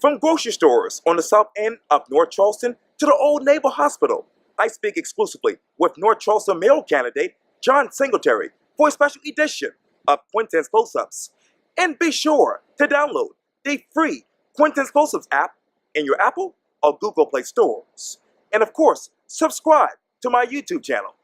From grocery stores on the south end of North Charleston to the old Naval Hospital, I speak exclusively with North Charleston mayoral candidate John Singletary for a special edition of Quintin's Close-Ups. And be sure to download the free Quintin's Close-Ups app in your Apple or Google Play stores. And of course, subscribe to my YouTube channel.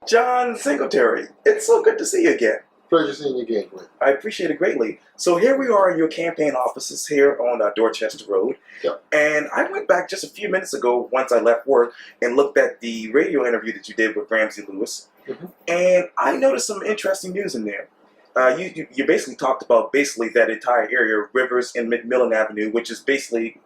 John Singletary, it's so good to see you again. Pleasure seeing you again, Quintin. I appreciate it greatly. So here we are in your campaign offices here on Dorchester Road. Yep. And I went back just a few minutes ago once I left work and looked at the radio interview that you did with Ramsey Lewis. Mm-hmm. And I noticed some interesting news in there. You basically talked about that entire area, Rivers and McMillan Avenue, which is basically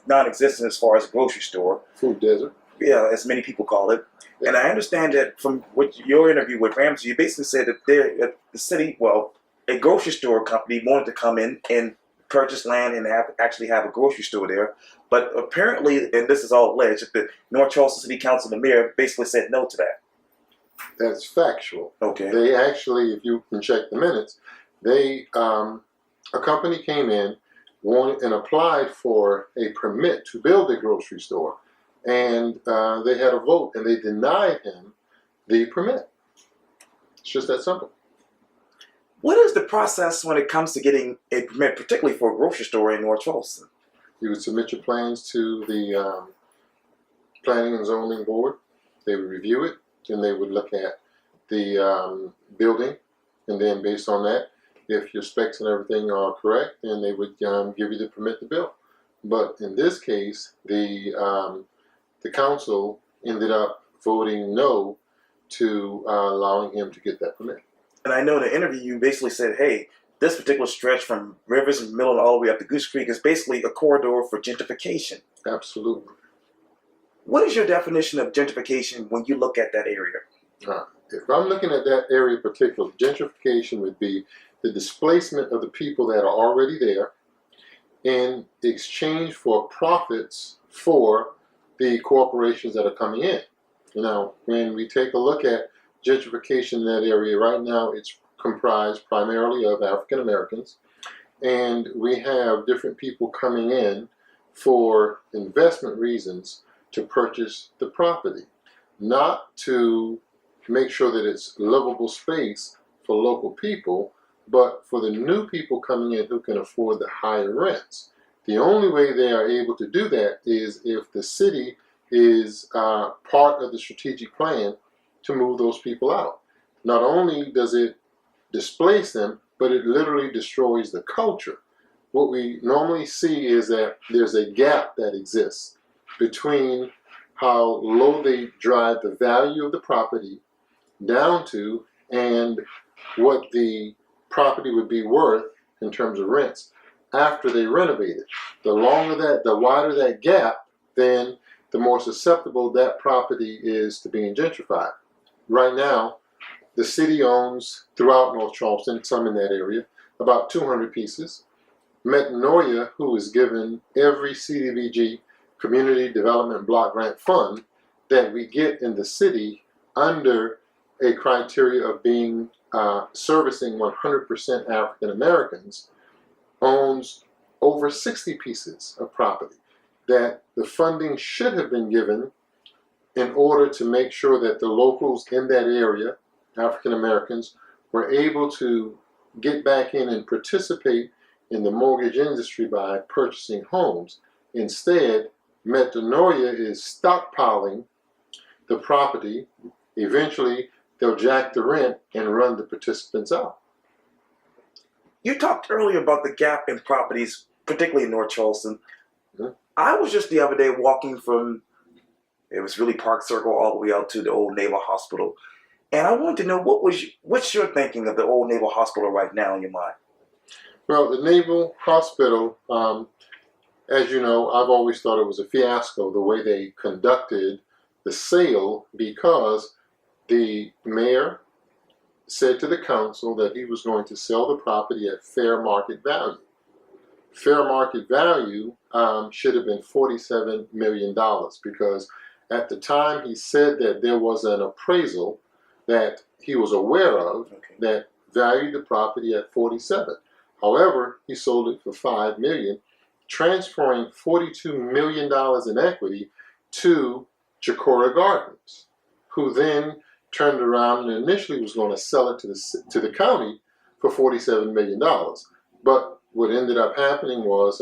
non-existent as far as a grocery store. Food desert. Yeah, as many people call it. Yeah. And I understand that from what your interview with Ramsey, you basically said that the city, a grocery store company wanted to come in and purchase land and actually have a grocery store there. But apparently, and this is all alleged, the North Charleston City Council and the mayor basically said no to that. That's factual. Okay. They actually, if you can check the minutes, a company came in, wanted and applied for a permit to build a grocery store. And they had a vote, and they denied him the permit. It's just that simple. What is the process when it comes to getting a permit, particularly for a grocery store in North Charleston? You would submit your plans to the Planning and Zoning Board. They would review it, and they would look at the building, and then based on that, if your specs and everything are correct, then they would give you the permit to build. But in this case, the council ended up voting no to allowing him to get that permit. And I know in the interview you basically said, hey, this particular stretch from Rivers and McMillan all the way up to Goose Creek is basically a corridor for gentrification. Absolutely. What is your definition of gentrification when you look at that area? If I'm looking at that area in particular, gentrification would be the displacement of the people that are already there in exchange for profits for the corporations that are coming in. Now, when we take a look at gentrification in that area, right now it's comprised primarily of African Americans, and we have different people coming in for investment reasons to purchase the property, not to make sure that it's livable space for local people, but for the new people coming in who can afford the higher rents. The only way they are able to do that is if the city is part of the strategic plan to move those people out. Not only does it displace them, but it literally destroys the culture. What we normally see is that there's a gap that exists between how low they drive the value of the property down to and what the property would be worth in terms of rents after they renovate it. The wider that gap, then the more susceptible that property is to being gentrified. Right now, the city owns throughout North Charleston, some in that area, about 200 pieces. Metanoia, who is given every CDBG Community Development Block Grant Fund that we get in the city under a criteria of being servicing 100% African Americans, owns over 60 pieces of property that the funding should have been given in order to make sure that the locals in that area, African Americans, were able to get back in and participate in the mortgage industry by purchasing homes. Instead, Metanoia is stockpiling the property. Eventually, they'll jack the rent and run the participants out. You talked earlier about the gap in properties, particularly in North Charleston. Mm-hmm. I was just the other day walking from, it was really Park Circle all the way out to the old Naval Hospital. And I wanted to know, what's your thinking of the old Naval Hospital right now in your mind? Well, the Naval Hospital, as you know, I've always thought it was a fiasco the way they conducted the sale, because the mayor said to the council that he was going to sell the property at fair market value. Fair market value should have been $47 million, because at the time he said that there was an appraisal that he was aware of that valued the property at 47. However, he sold it for $5 million, transferring $42 million in equity to Jacora Gardens, who then turned around and initially was going to sell it to the county for $47 million. But what ended up happening was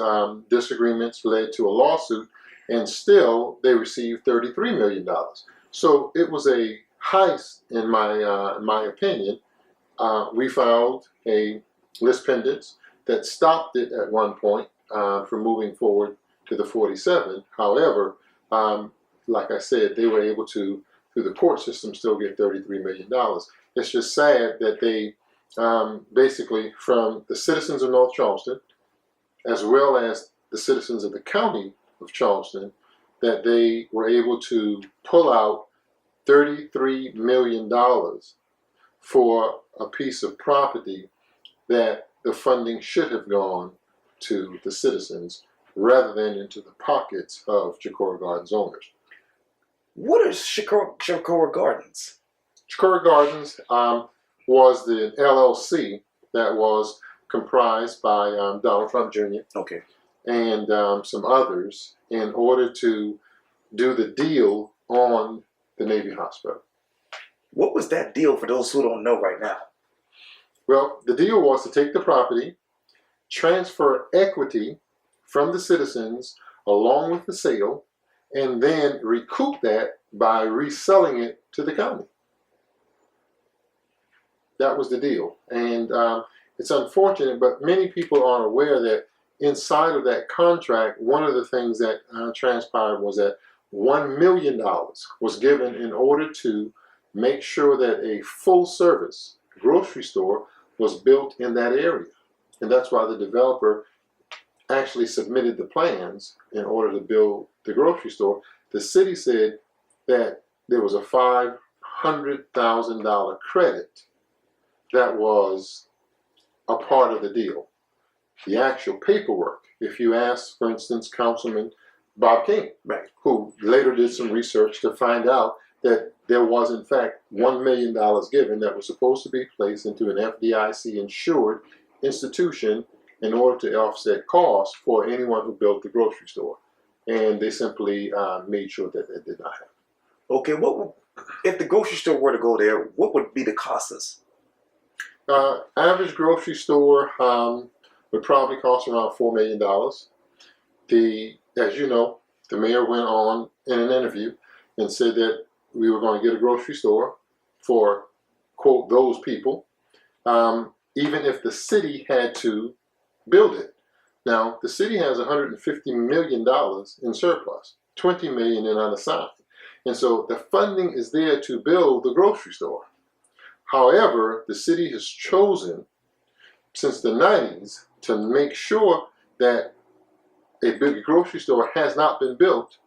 disagreements led to a lawsuit, and still they received $33 million. So it was a heist, in my opinion. We filed a lis pendens that stopped it at one point from moving forward to the 47. However, like I said, they were able to, through the court system, still get $33 million. It's just sad that they basically, from the citizens of North Charleston, as well as the citizens of the county of Charleston, that they were able to pull out $33 million for a piece of property that the funding should have gone to the citizens rather than into the pockets of Jacora Gardens owners. What is Jacora Gardens? Jacora Gardens was the LLC that was comprised by Donald Trump Jr. Okay. And some others in order to do the deal on the Navy Hospital. What was that deal for those who don't know right now? Well, the deal was to take the property, transfer equity from the citizens along with the sale, and then recoup that by reselling it to the county. That was the deal. And it's unfortunate, but many people aren't aware that inside of that contract, one of the things that transpired was that $1 million was given in order to make sure that a full-service grocery store was built in that area. And that's why the developer actually submitted the plans in order to build the grocery store. The city said that there was a $500,000 credit that was a part of the deal. The actual paperwork, if you ask, for instance, Councilman Bob King, Right. who later did some research to find out that there was, in fact, $1 million given that was supposed to be placed into an FDIC insured institution in order to offset costs for anyone who built the grocery store. And they simply made sure that it did not happen. Okay, if the grocery store were to go there, what would be the costs? Average grocery store would probably cost around $4 million. As you know, the mayor went on in an interview and said that we were going to get a grocery store for, quote, those people, even if the city had to build it. Now, the city has $150 million in surplus, $20 million in unassigned. And so the funding is there to build the grocery store. However, the city has chosen, since the 90s, to make sure that a big grocery store has not been built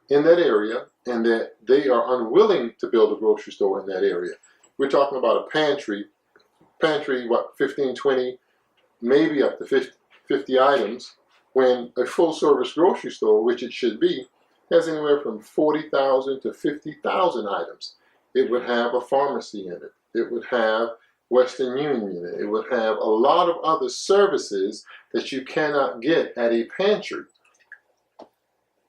in that area and that they are unwilling to build a grocery store in that area. We're talking about a pantry, what, 15, 20, maybe up to 50 items, when a full-service grocery store, which it should be, has anywhere from 40,000 to 50,000 items. It would have a pharmacy in it. It would have Western Union in it. It would have a lot of other services that you cannot get at a pantry.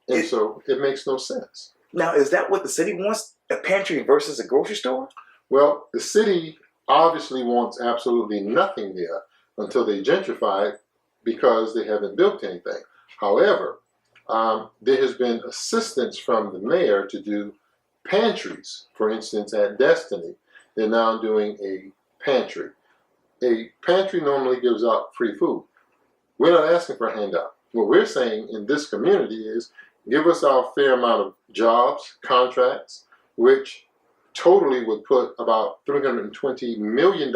And so it makes no sense. Now, is that what the city wants, a pantry versus a grocery store? Well, the city obviously wants absolutely nothing there until they gentrify it because they haven't built anything. However, there has been assistance from the mayor to do pantries. For instance, at Destiny, they're now doing a pantry. A pantry normally gives out free food. We're not asking for a handout. What we're saying in this community is give us our fair amount of jobs, contracts, which totally would put about $320 million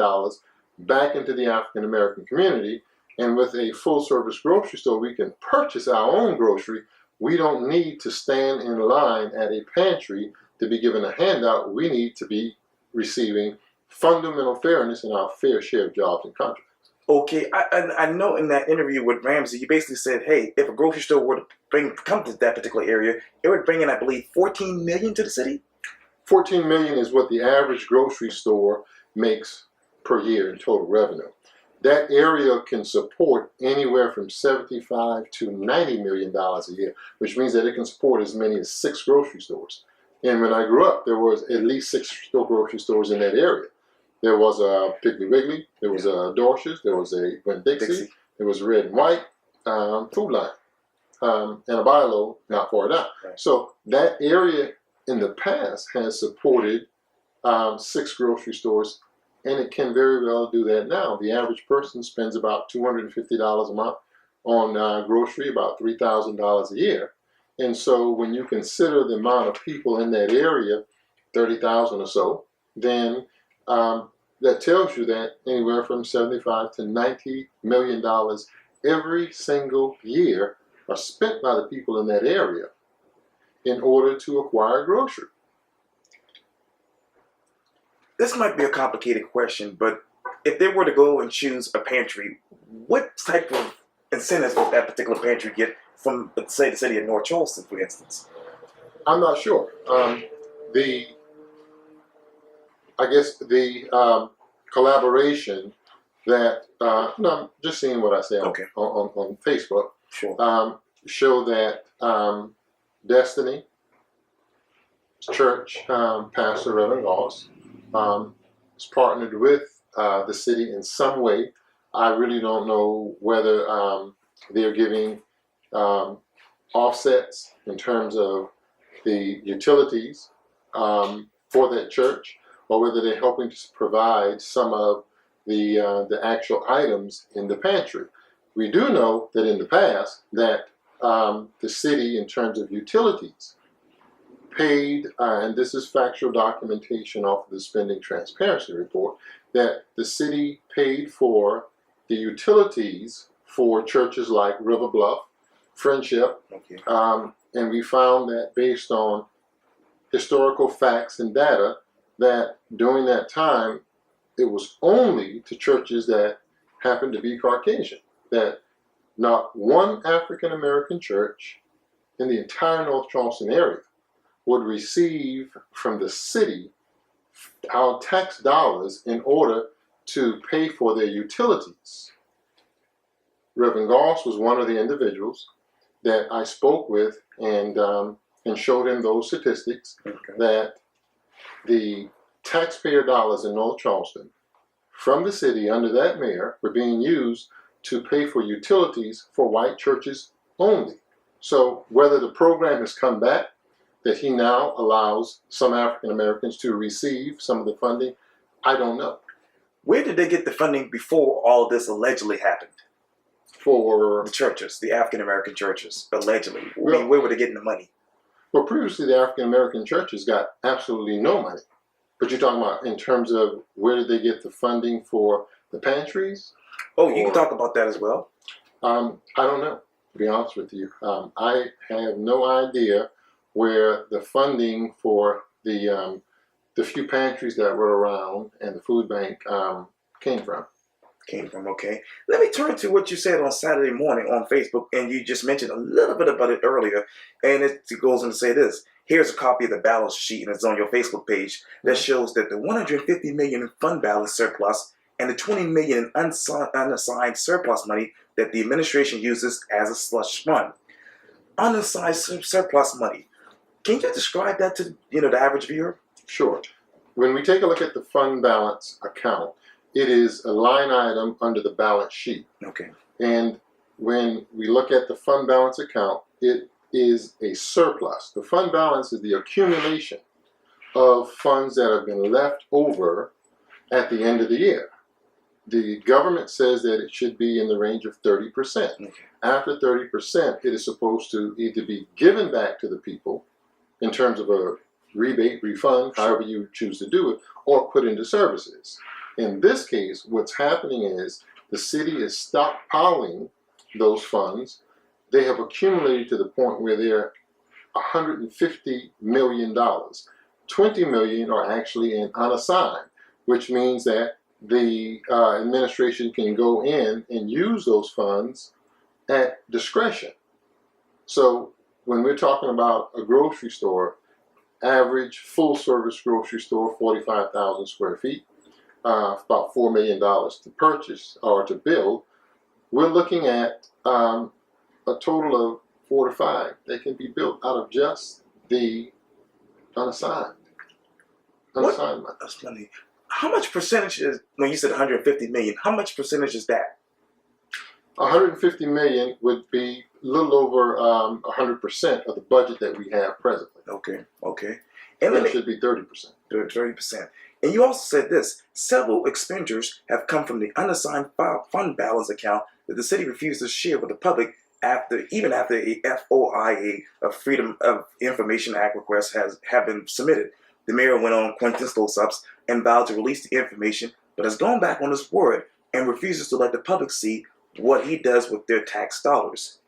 back into the African American community. And with a full-service grocery store, we can purchase our own grocery. We don't need to stand in line at a pantry to be given a handout. We need to be receiving fundamental fairness in our fair share of jobs and contracts. Okay, I know in that interview with Ramsey, you basically said, hey, if a grocery store were to come to that particular area, it would bring in, I believe, $14 million to the city? $14 million is what the average grocery store makes per year in total revenue. that area can support anywhere from $75 to $90 million a year, which means that it can support as many as 6 grocery stores. And when I grew up, there was at least 6 grocery stores in that area. There was a Piggly Wiggly, there was a Dorsch's, there was a Winn-Dixie, there was Red and White, Food Line, and a Bilo not far down. Right. So that area in the past has supported 6 grocery stores, and it can very well do that now. The average person spends about $250 a month on grocery, about $3,000 a year. And so when you consider the amount of people in that area, 30,000 or so, then that tells you that anywhere from $75 to $90 million every single year are spent by the people in that area in order to acquire grocery. This might be a complicated question, but if they were to go and choose a pantry, what type of incentives would that particular pantry get from, let's say, the city of North Charleston, for instance? I'm not sure. I guess the collaboration that, no, I'm just seeing what I say on Facebook, Sure. show that Destiny Church Pastor Reverend Goss is partnered with the city in some way. I really don't know whether they're giving offsets in terms of the utilities for that church, or whether they're helping to provide some of the actual items in the pantry. We do know that in the past that the city, in terms of utilities, paid, and this is factual documentation off of the spending transparency report, that the city paid for the utilities for churches like River Bluff, Friendship, and we found that based on historical facts and data, that during that time, it was only to churches that happened to be Caucasian, that not one African American church in the entire North Charleston area would receive from the city our tax dollars in order to pay for their utilities. Reverend Goss was one of the individuals that I spoke with and showed him those statistics, that the taxpayer dollars in North Charleston from the city under that mayor were being used to pay for utilities for white churches only. So whether the program has come back, that he now allows some African Americans to receive some of the funding, I don't know. Where did they get the funding before all of this allegedly happened? For the churches, the African American churches, allegedly. Well, where were they getting the money? Well, previously the African American churches got absolutely no money. But you're talking about in terms of where did they get the funding for the pantries? Oh, you can talk about that as well. I don't know, to be honest with you. I have no idea where the funding for the few pantries that were around and the food bank came from. Okay. Let me turn to what you said on Saturday morning on Facebook, and you just mentioned a little bit about it earlier, and it goes on to say this. Here's a copy of the balance sheet, and it's on your Facebook page, that shows that the $150 million in fund balance surplus and the $20 million in unassigned surplus money that the administration uses as a slush fund. Unassigned surplus money. Can you describe that to the average viewer? Sure. When we take a look at the fund balance account, it is a line item under the balance sheet. Okay. And when we look at the fund balance account, it is a surplus. The fund balance is the accumulation of funds that have been left over at the end of the year. The government says that it should be in the range of 30%. Okay. After 30%, it is supposed to either be given back to the people in terms of a rebate, refund, however you choose to do it, or put into services. In this case, what's happening is the city is stockpiling those funds. They have accumulated to the point where they're $150 million. $20 million are actually in unassigned, which means that the administration can go in and use those funds at discretion. So when we're talking about a grocery store, average full-service grocery store, 45,000 square feet, about $4 million to purchase or to build, we're looking at a total of 4 to 5 that can be built out of just the unassigned money. That's money. How much percentage is, when you said 150 million, how much percentage is that? 150 million would be a little over 100% of the budget that we have presently. Okay. And it should be 30%. 30%. And you also said this: several expenditures have come from the unassigned fund balance account that the city refused to share with the public even after a FOIA, a Freedom of Information Act request have been submitted. The mayor went on Quintin's close-ups and vowed to release the information, but has gone back on his word and refuses to let the public see what he does with their tax dollars.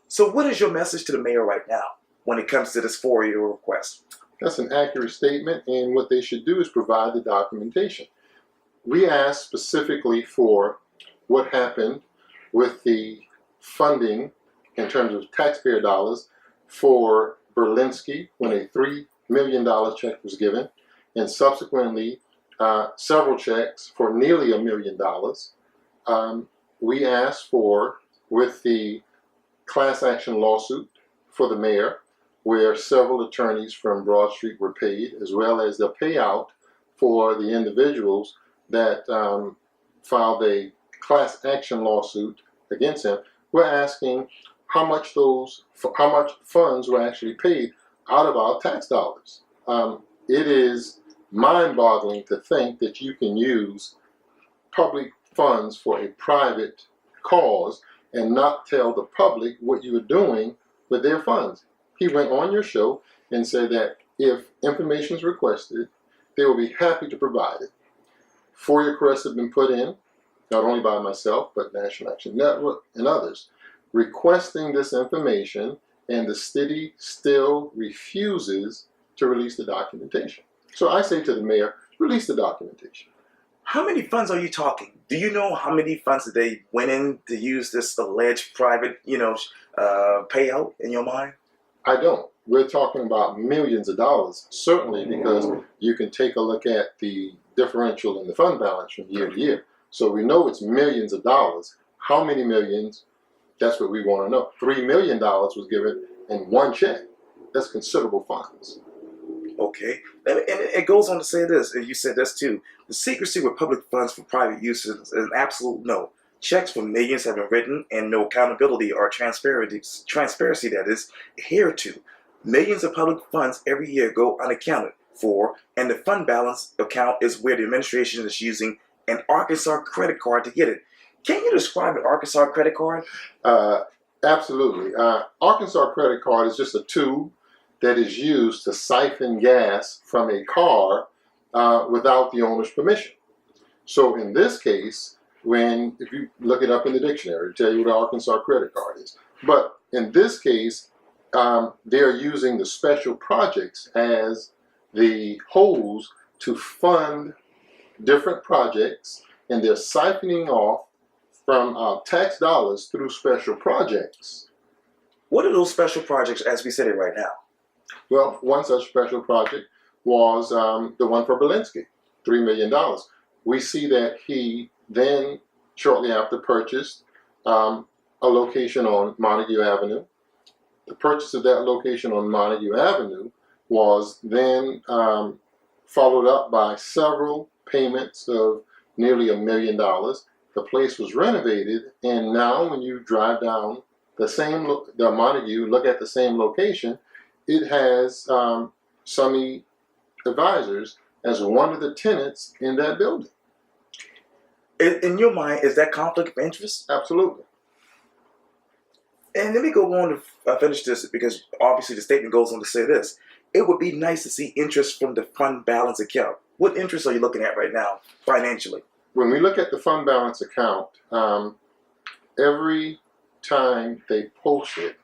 So what is your message to the mayor right now when it comes to this FOIA request? That's an accurate statement, and what they should do is provide the documentation. We asked specifically for what happened with the funding in terms of taxpayer dollars for Berlinski when a $3 million check was given, and subsequently several checks for nearly $1 million. We asked for, with the class action lawsuit for the mayor, where several attorneys from Broad Street were paid, as well as the payout for the individuals that filed a class action lawsuit against him. We're asking how much funds were actually paid out of our tax dollars. It is mind-boggling to think that you can use public funds for a private cause and not tell the public what you are doing with their funds. He went on your show and said that if information is requested, they will be happy to provide it. FOIA requests have been put in, not only by myself, but National Action Network and others, requesting this information, and the city still refuses to release the documentation. So I say to the mayor, release the documentation. How many funds are you talking? Do you know how many funds that they went in to use this alleged private, payout in your mind? I don't. We're talking about millions of dollars, certainly, because you can take a look at the differential in the fund balance from year to year. So we know it's millions of dollars. How many millions? That's what we want to know. $3 million was given in one check. That's considerable funds. Okay. And it goes on to say this, and you said this too: the secrecy with public funds for private use is an absolute no. Checks for millions have been written, and no accountability or transparency that is adhered to. Millions of public funds every year go unaccounted for, and the fund balance account is where the administration is using an Arkansas credit card to get it. Can you describe an Arkansas credit card? Absolutely. Arkansas credit card is just a tube that is used to siphon gas from a car without the owner's permission. So in this case, if you look it up in the dictionary, it'll tell you what an Arkansas credit card is. But in this case, they're using the special projects as the hose to fund different projects, and they're siphoning off from our tax dollars through special projects. What are those special projects as we said it right now? Well, one such special project was the one for Berlinski, $3 million. We see that he then, shortly after, purchased a location on Montague Avenue. The purchase of that location on Montague Avenue was then followed up by several payments of nearly $1 million. The place was renovated, and now when you drive down the Montague, look at the same location, it has Summit Advisors as one of the tenants in that building. In your mind, is that conflict of interest? Absolutely. And let me go on to finish this, because obviously the statement goes on to say this: it would be nice to see interest from the fund balance account. What interest are you looking at right now, financially? When we look at the fund balance account, every time they post it,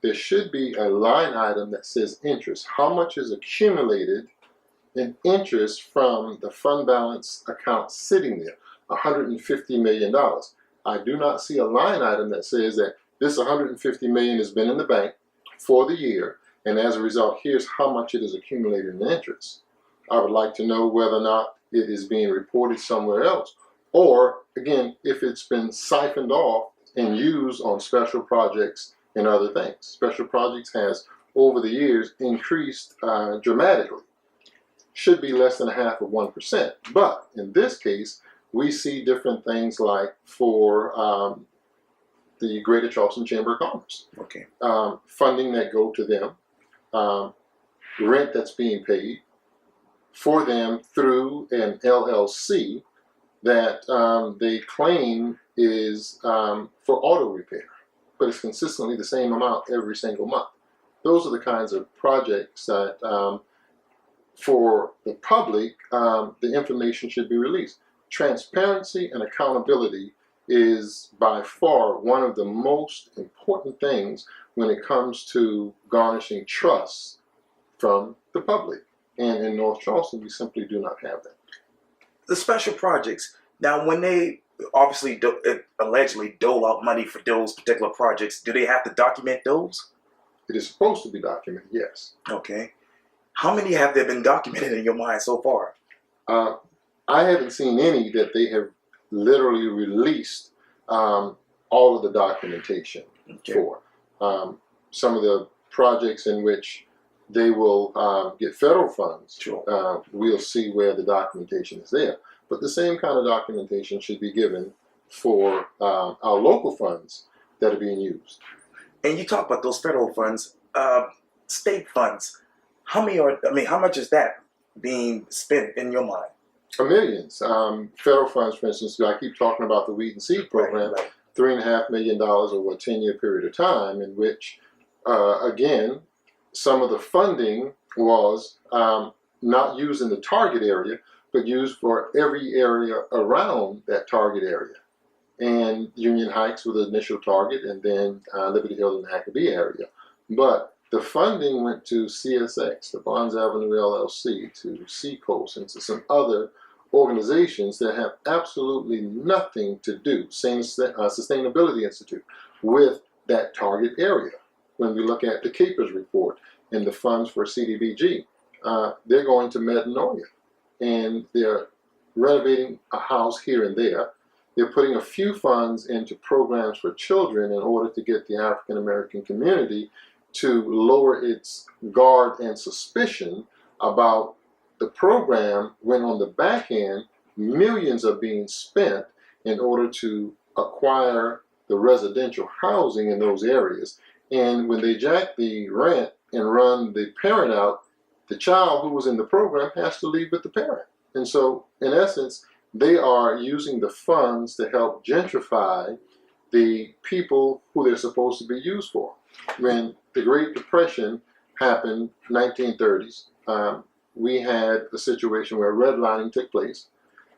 there should be a line item that says interest. How much is accumulated in interest from the fund balance account sitting there? $150 million. I do not see a line item that says that this $150 million has been in the bank for the year, and as a result, here's how much it is accumulated in interest. I would like to know whether or not it is being reported somewhere else. Or, again, if it's been siphoned off and used on special projects and other things. Special projects has, over the years, increased dramatically. Should be less than 0.5%. But in this case, we see different things like for the Greater Charleston Chamber of Commerce. Okay. Funding that go to them, rent that's being paid for them through an LLC that they claim is for auto repair, but it's consistently the same amount every single month. Those are the kinds of projects that for the public, the information should be released. Transparency and accountability is by far one of the most important things when it comes to garnishing trust from the public. And in North Charleston, we simply do not have that. The special projects, now when they obviously allegedly dole out money for those particular projects, do they have to document those? It is supposed to be documented, yes. Okay. How many have there been documented in your mind so far? I haven't seen any that they have literally released all of the documentation for. Some of the projects in which they will get federal funds, Sure. We'll see where the documentation is there. But the same kind of documentation should be given for our local funds that are being used. And you talk about those federal funds, state funds. How much is that being spent in your mind? Millions. Federal funds, for instance, I keep talking about the Weed and Seed program, Right. $3.5 million over a 10-year period of time, in which, again, some of the funding was not used in the target area, but used for every area around that target area. And Union Heights was the initial target, and then Liberty Hill and the Hackabee area. But the funding went to CSX, the Bonds Avenue LLC, to Seacoast, and to some other organizations that have absolutely nothing to do, same Sustainability Institute, with that target area. When we look at the Capers report and the funds for CDBG, they're going to Metanoia, and they're renovating a house here and there. They're putting a few funds into programs for children in order to get the African American community to lower its guard and suspicion about the program, when on the back end, millions are being spent in order to acquire the residential housing in those areas. And when they jack the rent and run the parent out, the child who was in the program has to leave with the parent. And so, in essence, they are using the funds to help gentrify the people who they're supposed to be used for. When the Great Depression happened, 1930s, we had a situation where redlining took place.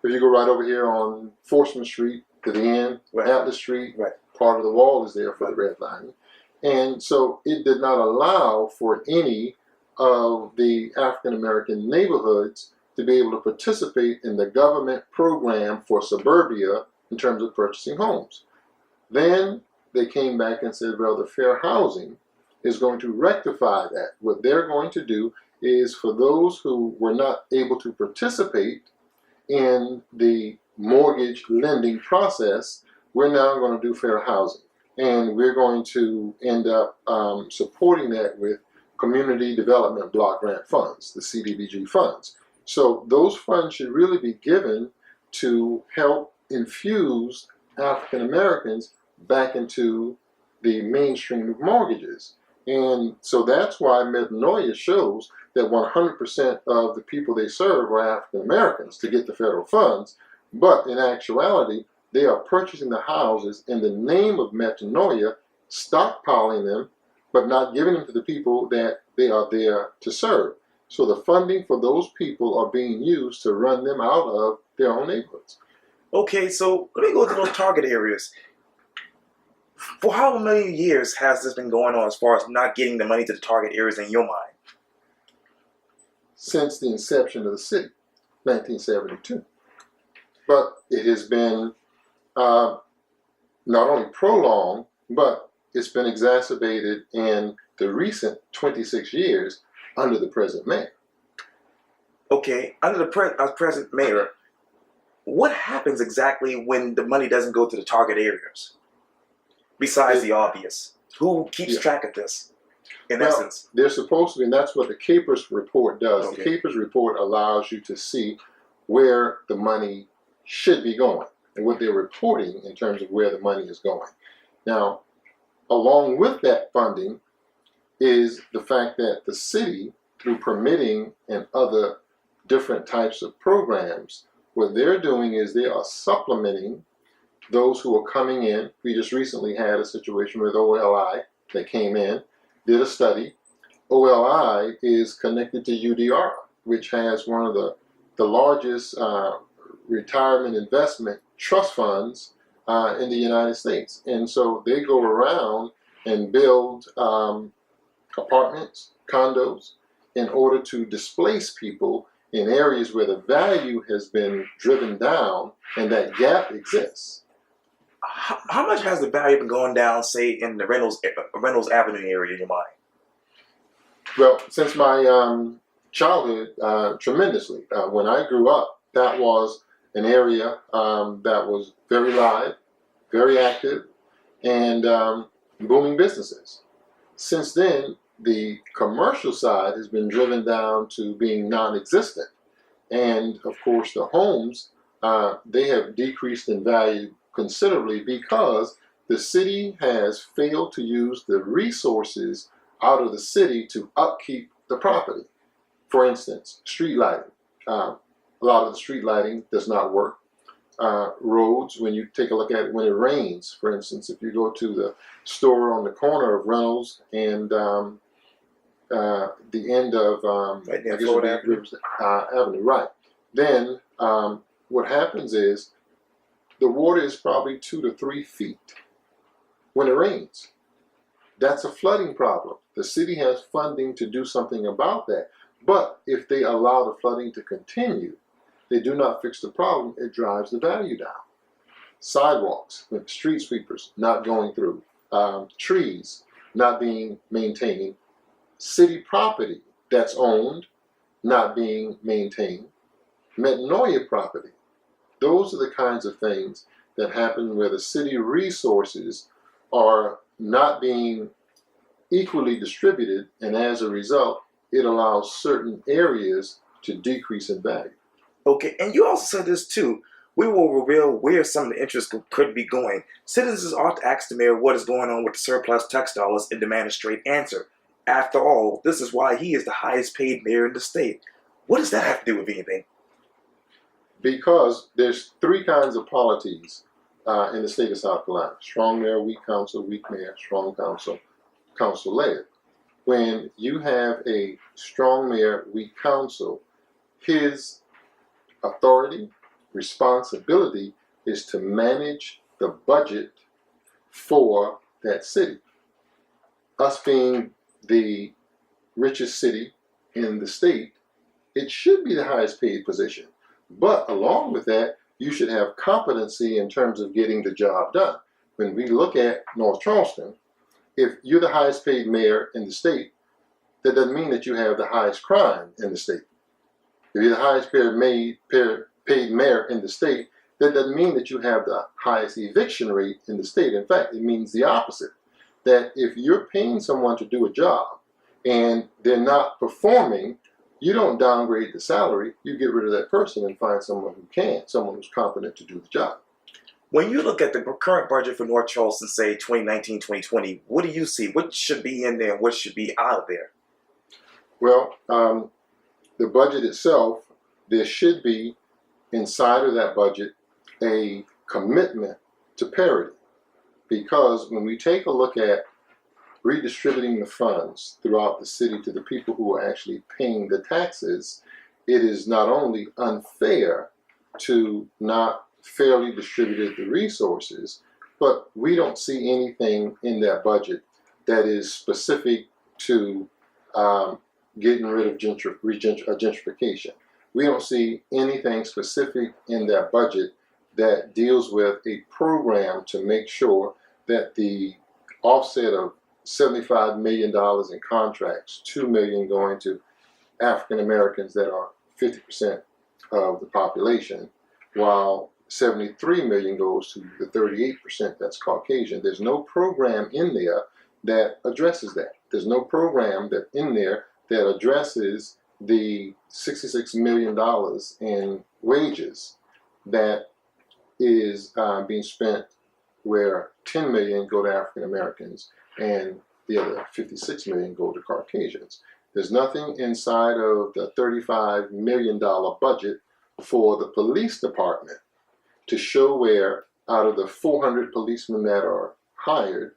If you go right over here on Forsman Street to the end, Right. Atlas Street, Right. part of the wall is there for the redlining. And so it did not allow for any of the African American neighborhoods to be able to participate in the government program for suburbia in terms of purchasing homes. Then they came back and said, well, the fair housing is going to rectify that. What they're going to do is, for those who were not able to participate in the mortgage lending process, we're now going to do fair housing. And we're going to end up supporting that with community development block grant funds, the CDBG funds. So those funds should really be given to help infuse African Americans back into the mainstream of mortgages. And so that's why Metanoia shows that 100% of the people they serve are African Americans to get the federal funds. But in actuality, they are purchasing the houses in the name of Metanoia, stockpiling them, but not giving them to the people that they are there to serve. So the funding for those people are being used to run them out of their own neighborhoods. Okay, so let me go to those target areas. For how many years has this been going on as far as not getting the money to the target areas in your mind? Since the inception of the city, 1972. But it has been not only prolonged, but it's been exacerbated in the recent 26 years under the present mayor. Okay, under the present mayor, what happens exactly when the money doesn't go to the target areas? Besides the obvious, who keeps Yeah. track of this? In Well, essence, they're supposed to be, and that's what the Capers report does. okay. The Capers report allows you to see where the money should be going and what they're reporting in terms of where the money is going. Now, along with that funding is the fact that the city, through permitting and other different types of programs, what they're doing is they are supplementing those who are coming in. We just recently had a situation with OLI that came in, did a study. OLI is connected to UDR, which has one of the largest retirement investment trust funds in the United States. And so they go around and build apartments, condos, in order to displace people in areas where the value has been driven down and that gap exists. How much has the value been going down, say, in the Reynolds Avenue area in your mind? Well, since my childhood, tremendously. When I grew up, that was an area that was very live, very active, and booming businesses. Since then, the commercial side has been driven down to being non-existent. And of course, the homes, they have decreased in value considerably because the city has failed to use the resources out of the city to upkeep the property. For instance, street lighting. A lot of the street lighting does not work. Roads, when you take a look at it when it rains, for instance, if you go to the store on the corner of Reynolds and the end of Right there, I guess Florida it'd be Rivers Avenue, right? Then what happens is the water is probably 2 to 3 feet when it rains. That's a flooding problem. The city has funding to do something about that. But if they allow the flooding to continue, they do not fix the problem, it drives the value down. Sidewalks, with street sweepers not going through, trees not being maintained, city property that's owned not being maintained, metanoia property. Those are the kinds of things that happen where the city resources are not being equally distributed, and as a result, it allows certain areas to decrease in value. Okay, and you also said this too. We will reveal where some of the interest could be going. Citizens ought to ask the mayor what is going on with the surplus tax dollars and demand a straight answer. After all, this is why he is the highest paid mayor in the state. What does that have to do with anything? Because there's 3 kinds of polities in the state of South Carolina: strong mayor, weak council, weak mayor, strong council, council led. When you have a strong mayor, weak council, his authority, responsibility is to manage the budget for that city. Us being the richest city in the state, it should be the highest paid position. But along with that, you should have competency in terms of getting the job done. When we look at North Charleston, if you're the highest paid mayor in the state, that doesn't mean that you have the highest crime in the state. If you're the highest paid mayor in the state, that doesn't mean that you have the highest eviction rate in the state. In fact, it means the opposite. That if you're paying someone to do a job and they're not performing, you don't downgrade the salary, you get rid of that person and find someone who can, someone who's competent to do the job. When you look at the current budget for North Charleston, say 2019, 2020, what do you see? What should be in there and what should be out of there? Well, the budget itself, there should be inside of that budget a commitment to parity. Because when we take a look at redistributing the funds throughout the city to the people who are actually paying the taxes, it is not only unfair to not fairly distribute the resources, but we don't see anything in that budget that is specific to getting rid of gentrification. We don't see anything specific in that budget that deals with a program to make sure that the offset of $75 million in contracts, $2 million going to African Americans that are 50% of the population, while 73 million goes to the 38% that's Caucasian. There's no program in there that addresses that. There's no program that in there that addresses the $66 million in wages that is being spent, where 10 million go to African Americans and the other 56 million go to Caucasians. There's nothing inside of the $35 million budget for the police department to show where, out of the 400 policemen that are hired,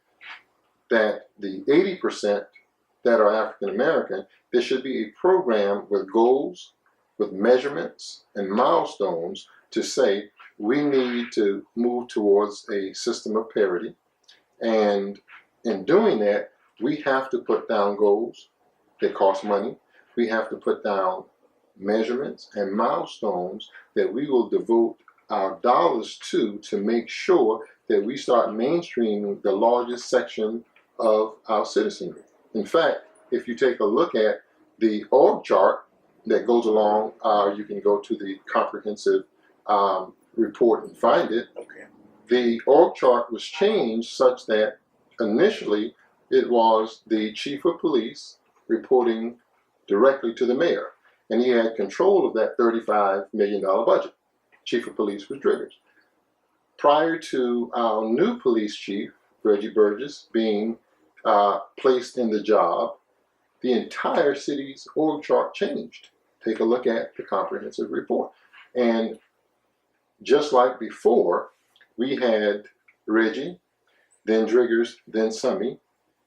that the 80% that are African American, there should be a program with goals, with measurements and milestones to say we need to move towards a system of parity. And in doing that, we have to put down goals that cost money. We have to put down measurements and milestones that we will devote our dollars to make sure that we start mainstreaming the largest section of our citizenry. In fact, if you take a look at the org chart that goes along, you can go to the comprehensive report and find it. Okay. The org chart was changed such that initially it was the chief of police reporting directly to the mayor, and he had control of that $35 million budget. Chief of police was Driggers. Prior to our new police chief, Reggie Burgess, being placed in the job, the entire city's org chart changed. Take a look at the comprehensive report. And just like before, we had Reggie, then Driggers, then Summy.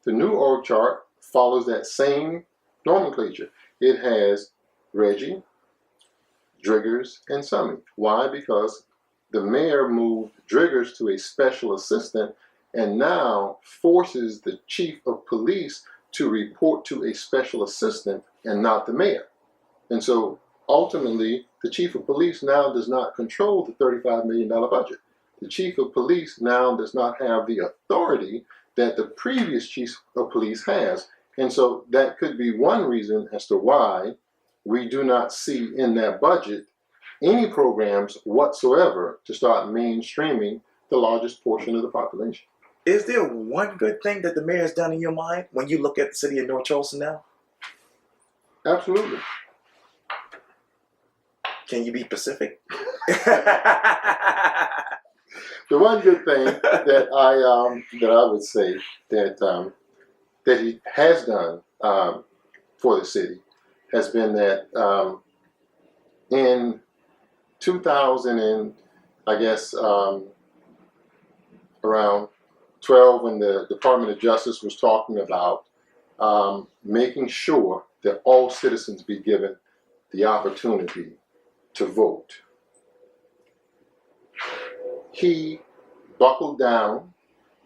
The new org chart follows that same nomenclature. It has Reggie, Driggers, and Summy. Why? Because the mayor moved Driggers to a special assistant and now forces the chief of police to report to a special assistant and not the mayor. And so ultimately, the chief of police now does not control the $35 million budget. The chief of police now does not have the authority that the previous chief of police has. And so that could be one reason as to why we do not see in that budget any programs whatsoever to start mainstreaming the largest portion of the population. Is there one good thing that the mayor has done in your mind when you look at the city of North Charleston now? Absolutely. Can you be specific? The one good thing that I would say that he has done for the city has been that in 2000 and I guess around 12, when the Department of Justice was talking about making sure that all citizens be given the opportunity to vote, he buckled down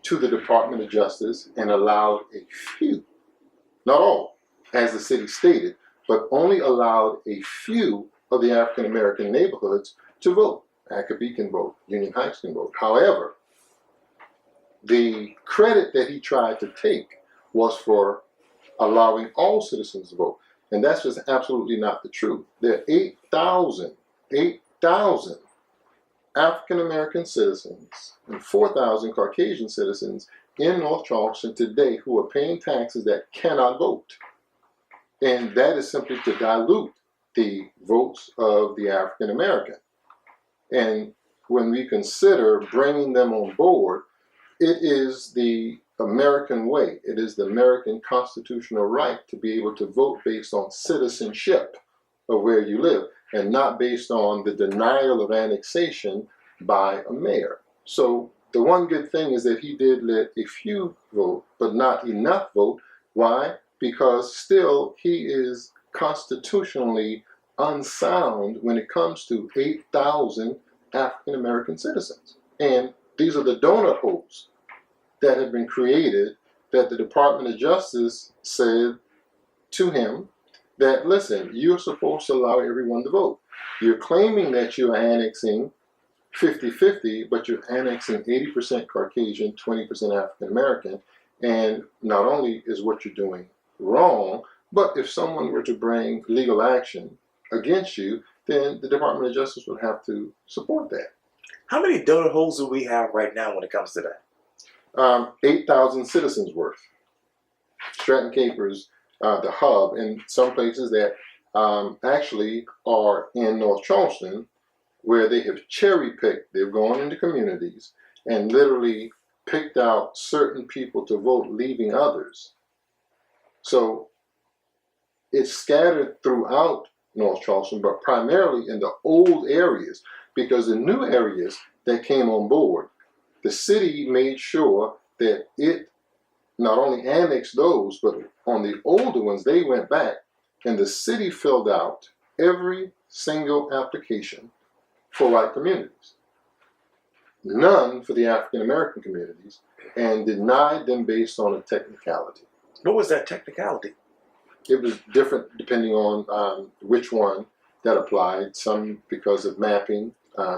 to the Department of Justice and allowed a few, not all, as the city stated, but only allowed a few of the African American neighborhoods to vote. Acabee can vote, Union Heights can vote. However, the credit that he tried to take was for allowing all citizens to vote. And that's just absolutely not the truth. There are 8,000 African American citizens and 4,000 Caucasian citizens in North Charleston today who are paying taxes that cannot vote. And that is simply to dilute the votes of the African American. And when we consider bringing them on board, it is the American way. It is the American constitutional right to be able to vote based on citizenship of where you live and not based on the denial of annexation by a mayor. So the one good thing is that he did let a few vote, but not enough vote. Why? Because still he is constitutionally unsound when it comes to 8,000 African American citizens. And these are the donut holes that have been created that the Department of Justice said to him that, listen, you're supposed to allow everyone to vote. You're claiming that you're annexing 50-50, but you're annexing 80% Caucasian, 20% African American. And not only is what you're doing wrong, but if someone were to bring legal action against you, then the Department of Justice would have to support that. How many donut holes do we have right now when it comes to that? 8,000 citizens worth. Stratton Capers, the hub, and some places that actually are in North Charleston, where they have cherry picked, they've gone into communities and literally picked out certain people to vote, leaving others. So it's scattered throughout North Charleston, but primarily in the old areas, because the new areas that came on board, the city made sure that it not only annexed those, but on the older ones, they went back and the city filled out every single application for white communities. None for the African American communities, and denied them based on a technicality. What was that technicality? It was different depending on which one that applied. Some because of mapping,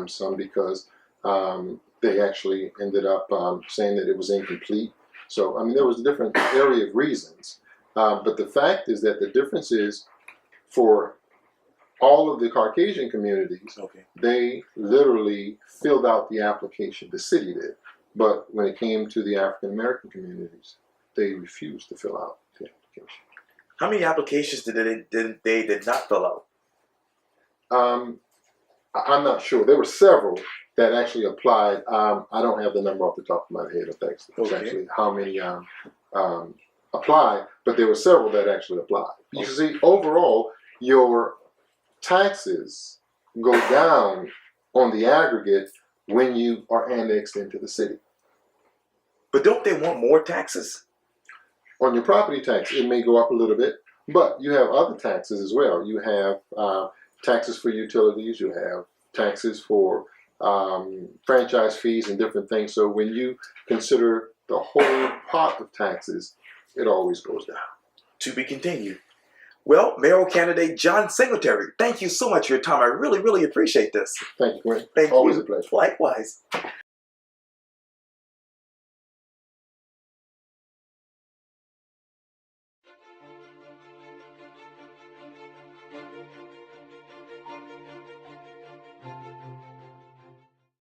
some because they actually ended up saying that it was incomplete. So, I mean, there was a different area of reasons. But the fact is that the difference is for all of the Caucasian communities, Okay. they literally filled out the application, the city did. But when it came to the African American communities, they refused to fill out the application. How many applications did they did not fill out? I'm not sure. There were several that actually applied. I don't have the number off the top of my head of exactly how many applied, but there were several that actually applied. You see, overall, your taxes go down on the aggregate when you are annexed into the city. But don't they want more taxes? On your property tax, it may go up a little bit, but you have other taxes as well. You have taxes for utilities, you have taxes for franchise fees and different things. So when you consider the whole pot of taxes, it always goes down. To be continued. Well, mayoral candidate John Singletary, thank you so much for your time. I really, really appreciate this. Thank you, Quintin. Thank Always you. a pleasure. Likewise.